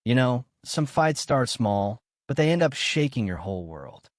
Some fights start small, but they end up shaking your whole world.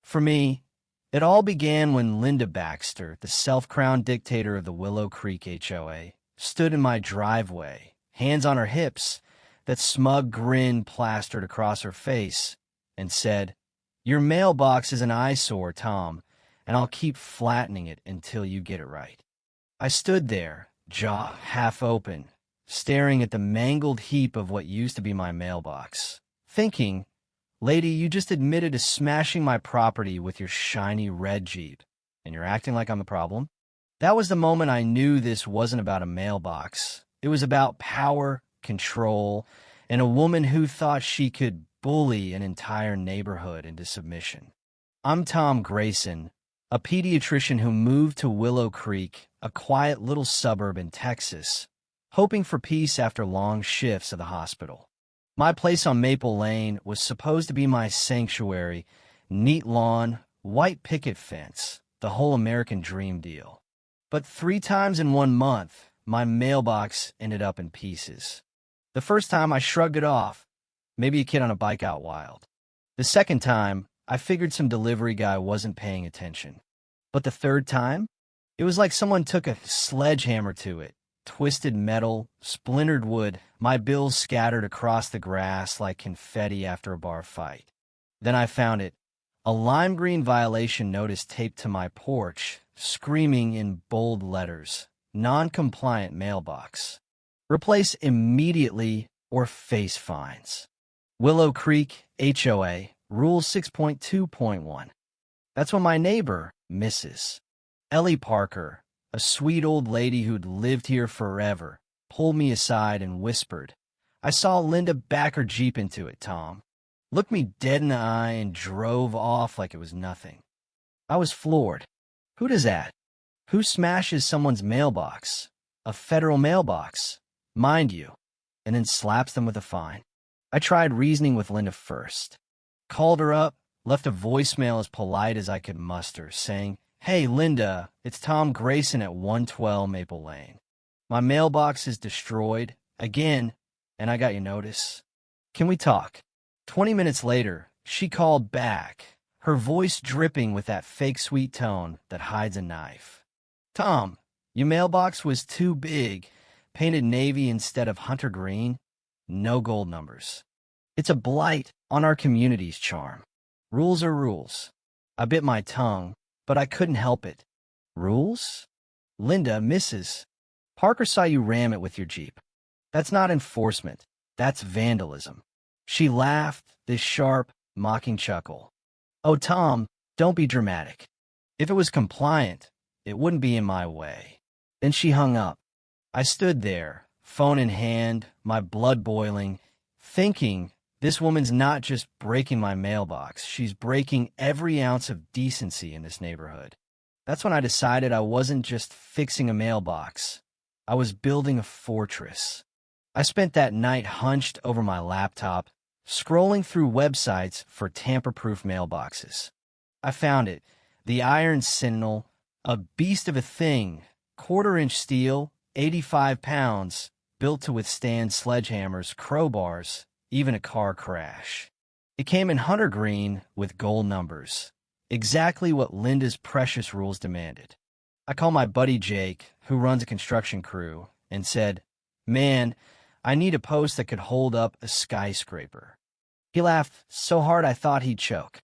For me, it all began when Linda Baxter, the self-crowned dictator of the Willow Creek HOA, stood in my driveway, hands on her hips, that smug grin plastered across her face, and said, "Your mailbox is an eyesore, Tom, and I'll keep flattening it until you get it right." I stood there, jaw half open, staring at the mangled heap of what used to be my mailbox, thinking, "Lady, you just admitted to smashing my property with your shiny red Jeep, and you're acting like I'm the problem?" That was the moment I knew this wasn't about a mailbox. It was about power, control, and a woman who thought she could bully an entire neighborhood into submission. I'm Tom Grayson, a pediatrician who moved to Willow Creek, a quiet little suburb in Texas, hoping for peace after long shifts at the hospital. My place on Maple Lane was supposed to be my sanctuary, neat lawn, white picket fence, the whole American dream deal. But 3 times in 1 month, my mailbox ended up in pieces. The first time I shrugged it off, maybe a kid on a bike out wild. The second time, I figured some delivery guy wasn't paying attention. But the third time, it was like someone took a sledgehammer to it. Twisted metal, splintered wood, my bills scattered across the grass like confetti after a bar fight. Then I found it, a lime green violation notice taped to my porch, screaming in bold letters, "Non-compliant mailbox. Replace immediately or face fines." Willow Creek, HOA, Rule 6.2.1. That's when my neighbor, Mrs. Ellie Parker, a sweet old lady who'd lived here forever, pulled me aside and whispered, "I saw Linda back her Jeep into it, Tom." Looked me dead in the eye and drove off like it was nothing. I was floored. Who does that? Who smashes someone's mailbox? A federal mailbox, mind you, and then slaps them with a fine? I tried reasoning with Linda first. Called her up, left a voicemail as polite as I could muster, saying, "Hey, Linda, it's Tom Grayson at 112 Maple Lane. My mailbox is destroyed, again, and I got your notice. Can we talk?" 20 minutes later, she called back, her voice dripping with that fake sweet tone that hides a knife. "Tom, your mailbox was too big, painted navy instead of hunter green, no gold numbers. It's a blight on our community's charm. Rules are rules." I bit my tongue, but I couldn't help it. "Rules? Linda, Mrs. Parker saw you ram it with your Jeep. That's not enforcement. That's vandalism." She laughed, this sharp, mocking chuckle. "Oh, Tom, don't be dramatic. If it was compliant, it wouldn't be in my way." Then she hung up. I stood there, phone in hand, my blood boiling, thinking, this woman's not just breaking my mailbox, she's breaking every ounce of decency in this neighborhood. That's when I decided I wasn't just fixing a mailbox. I was building a fortress. I spent that night hunched over my laptop, scrolling through websites for tamper-proof mailboxes. I found it, the Iron Sentinel, a beast of a thing, 1/4-inch steel, 85 pounds, built to withstand sledgehammers, crowbars, even a car crash. It came in hunter green with gold numbers, exactly what Linda's precious rules demanded. I called my buddy Jake, who runs a construction crew, and said, "Man, I need a post that could hold up a skyscraper." He laughed so hard I thought he'd choke.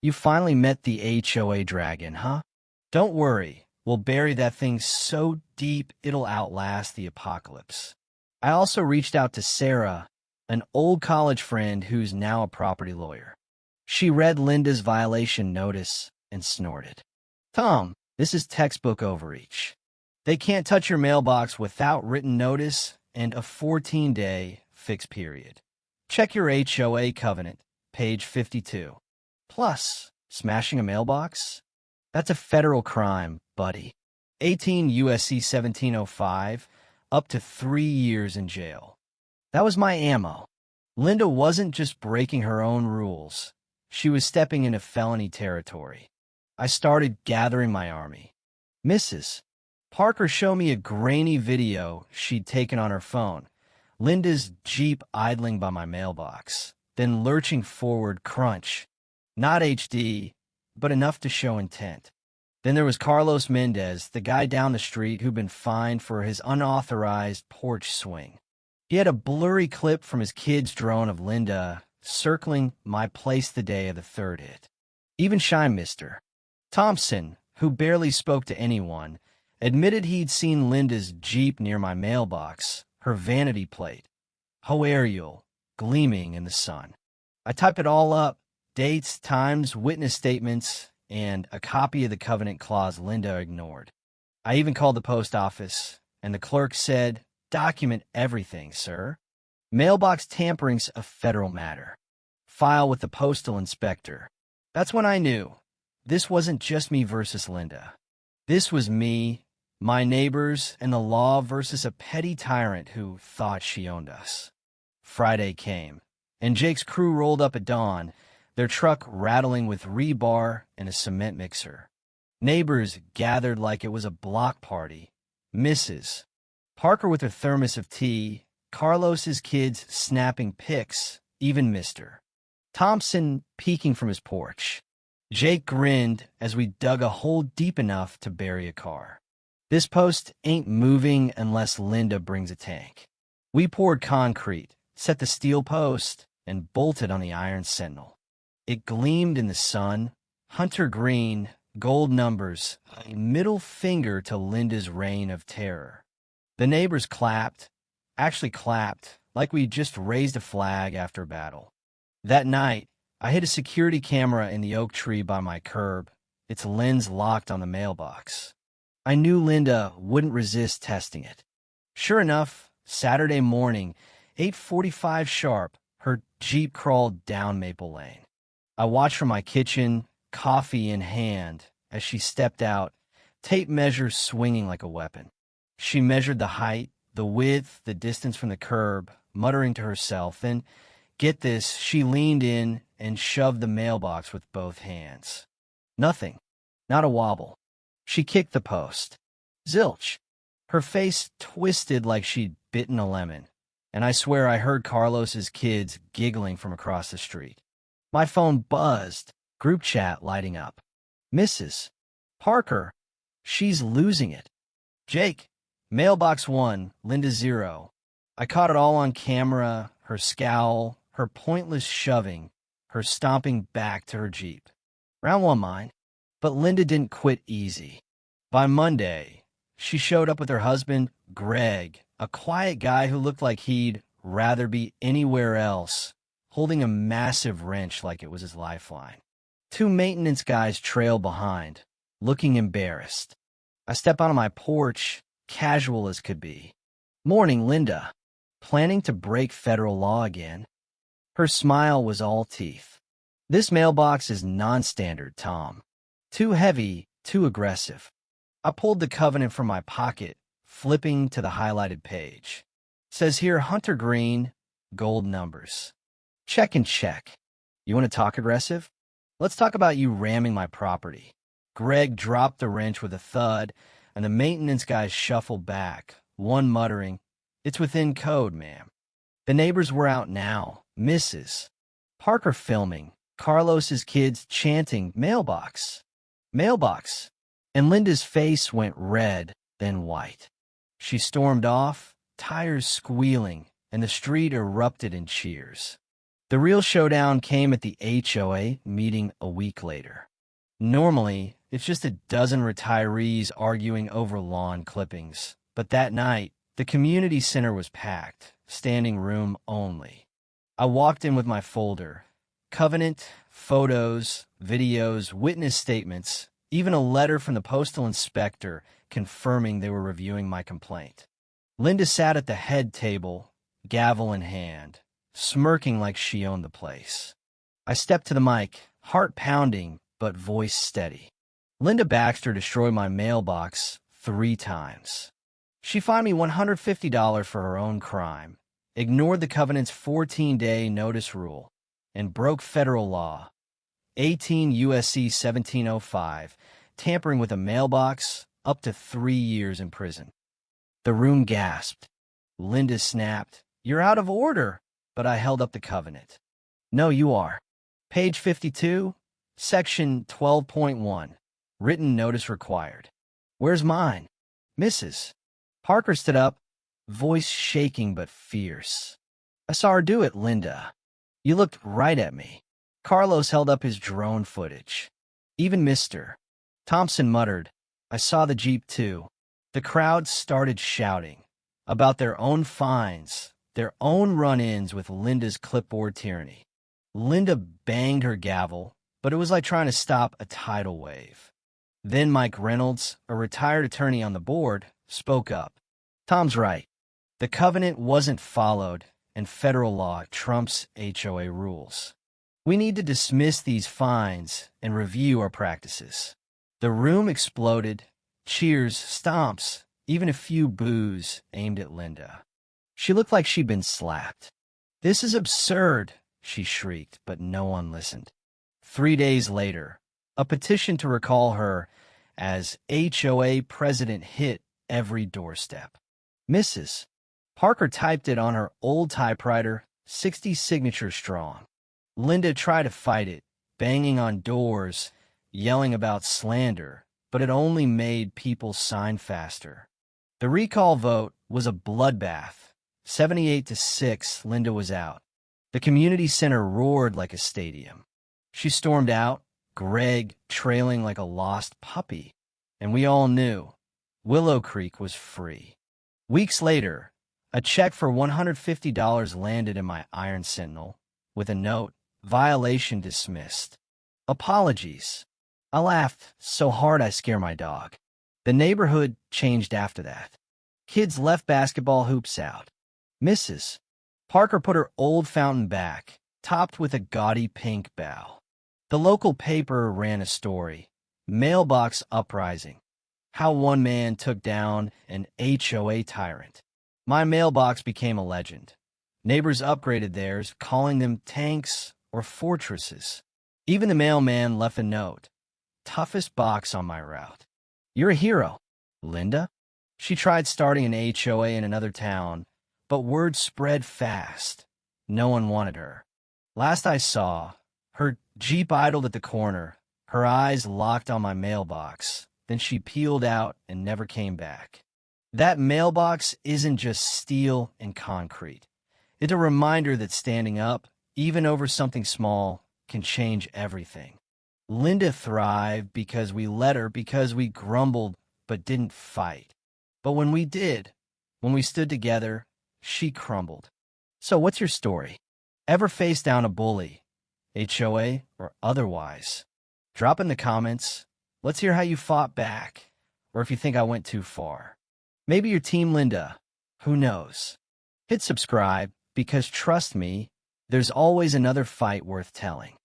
"You finally met the HOA dragon, huh? Don't worry, we'll bury that thing so deep it'll outlast the apocalypse." I also reached out to Sarah, an old college friend who's now a property lawyer. She read Linda's violation notice and snorted. "Tom, this is textbook overreach. They can't touch your mailbox without written notice and a 14-day fixed period. Check your HOA covenant, page 52. Plus, smashing a mailbox? That's a federal crime, buddy. 18 U.S.C. 1705, up to 3 years in jail." That was my ammo. Linda wasn't just breaking her own rules. She was stepping into felony territory. I started gathering my army. Mrs. Parker showed me a grainy video she'd taken on her phone. Linda's Jeep idling by my mailbox, then lurching forward, crunch. Not HD, but enough to show intent. Then there was Carlos Mendez, the guy down the street who'd been fined for his unauthorized porch swing. He had a blurry clip from his kid's drone of Linda circling my place the day of the third hit. Even shy Mr. Thompson, who barely spoke to anyone, admitted he'd seen Linda's Jeep near my mailbox, her vanity plate, HOA, gleaming in the sun. I type it all up, dates, times, witness statements, and a copy of the covenant clause Linda ignored. I even called the post office, and the clerk said, "Document everything, sir. Mailbox tampering's a federal matter. File with the postal inspector." That's when I knew. This wasn't just me versus Linda. This was me, my neighbors, and the law versus a petty tyrant who thought she owned us. Friday came, and Jake's crew rolled up at dawn, their truck rattling with rebar and a cement mixer. Neighbors gathered like it was a block party. Mrs. Parker with her thermos of tea, Carlos's kids snapping pics, even Mr. Thompson peeking from his porch. Jake grinned as we dug a hole deep enough to bury a car. This post ain't moving unless Linda brings a tank. We poured concrete, set the steel post, and bolted on the iron sentinel. It gleamed in the sun, hunter green, gold numbers, a middle finger to Linda's reign of terror. The neighbors clapped, actually clapped, like we just raised a flag after battle. That night, I hid a security camera in the oak tree by my curb, its lens locked on the mailbox. I knew Linda wouldn't resist testing it. Sure enough, Saturday morning, 8:45 sharp, her Jeep crawled down Maple Lane. I watched from my kitchen, coffee in hand, as she stepped out, tape measure swinging like a weapon. She measured the height, the width, the distance from the curb, muttering to herself, then, get this, she leaned in and shoved the mailbox with both hands. Nothing. Not a wobble. She kicked the post. Zilch. Her face twisted like she'd bitten a lemon, and I swear I heard Carlos's kids giggling from across the street. My phone buzzed, group chat lighting up. Mrs. Parker. She's losing it. Jake. Mailbox 1, Linda 0. I caught it all on camera, her scowl, her pointless shoving, her stomping back to her Jeep. Round one, mine. But Linda didn't quit easy. By Monday, she showed up with her husband, Greg, a quiet guy who looked like he'd rather be anywhere else, holding a massive wrench like it was his lifeline. Two maintenance guys trailed behind, looking embarrassed. I step onto my porch, casual as could be. Morning, Linda. Planning to break federal law again. Her smile was all teeth. This mailbox is non-standard, Tom. Too heavy, too aggressive. I pulled the covenant from my pocket, flipping to the highlighted page. Says here, Hunter Green, gold numbers. Check and check. You want to talk aggressive? Let's talk about you ramming my property. Greg dropped the wrench with a thud, and the maintenance guys shuffled back, one muttering, "It's within code, ma'am." The neighbors were out now, Mrs. Parker filming, Carlos's kids chanting, "Mailbox, mailbox," and Linda's face went red, then white. She stormed off, tires squealing, and the street erupted in cheers. The real showdown came at the HOA meeting a week later. Normally, it's just a dozen retirees arguing over lawn clippings, but that night, the community center was packed, standing room only. I walked in with my folder. Covenant, photos, videos, witness statements, even a letter from the postal inspector confirming they were reviewing my complaint. Linda sat at the head table, gavel in hand, smirking like she owned the place. I stepped to the mic, heart pounding, but voice steady. Linda Baxter destroyed my mailbox 3 times. She fined me $150 for her own crime, ignored the covenant's 14-day notice rule, and broke federal law, 18 U.S.C. 1705, tampering with a mailbox, up to 3 years in prison. The room gasped. Linda snapped, "You're out of order." But I held up the covenant. "No, you are." Page 52, Section 12.1. Written notice required. "Where's mine?" "Mrs." Parker stood up, voice shaking but fierce. "I saw her do it, Linda. You looked right at me." Carlos held up his drone footage. "Even Mr. Thompson muttered, 'I saw the Jeep too.'" The crowd started shouting about their own fines, their own run-ins with Linda's clipboard tyranny. Linda banged her gavel, but it was like trying to stop a tidal wave. Then Mike Reynolds, a retired attorney on the board, spoke up. "Tom's right. The covenant wasn't followed, and federal law trumps HOA rules. We need to dismiss these fines and review our practices." The room exploded. Cheers, stomps, even a few boos aimed at Linda. She looked like she'd been slapped. "This is absurd," she shrieked, but no one listened. 3 days later, a petition to recall her as HOA president hit every doorstep. Mrs. Parker typed it on her old typewriter, 60 signatures strong. Linda tried to fight it, banging on doors, yelling about slander, but it only made people sign faster. The recall vote was a bloodbath. 78-6, Linda was out. The community center roared like a stadium. She stormed out, Greg trailing like a lost puppy, and we all knew Willow Creek was free. Weeks later, a check for $150 landed in my Iron Sentinel with a note, "Violation dismissed. Apologies." I laughed so hard I scare my dog. The neighborhood changed after that. Kids left basketball hoops out. Mrs. Parker put her old fountain back, topped with a gaudy pink bow. The local paper ran a story, Mailbox Uprising, how one man took down an HOA tyrant. My mailbox became a legend. Neighbors upgraded theirs, calling them tanks or fortresses. Even the mailman left a note. "Toughest box on my route. You're a hero, Linda." She tried starting an HOA in another town, but word spread fast. No one wanted her. Last I saw, her Jeep idled at the corner, her eyes locked on my mailbox. Then she peeled out and never came back. That mailbox isn't just steel and concrete. It's a reminder that standing up, even over something small, can change everything. Linda thrived because we let her, because we grumbled but didn't fight. But when we did, when we stood together, she crumbled. So what's your story? Ever face down a bully, HOA or otherwise? Drop in the comments. Let's hear how you fought back, or if you think I went too far. Maybe you're Team Linda. Who knows? Hit subscribe, because trust me, there's always another fight worth telling.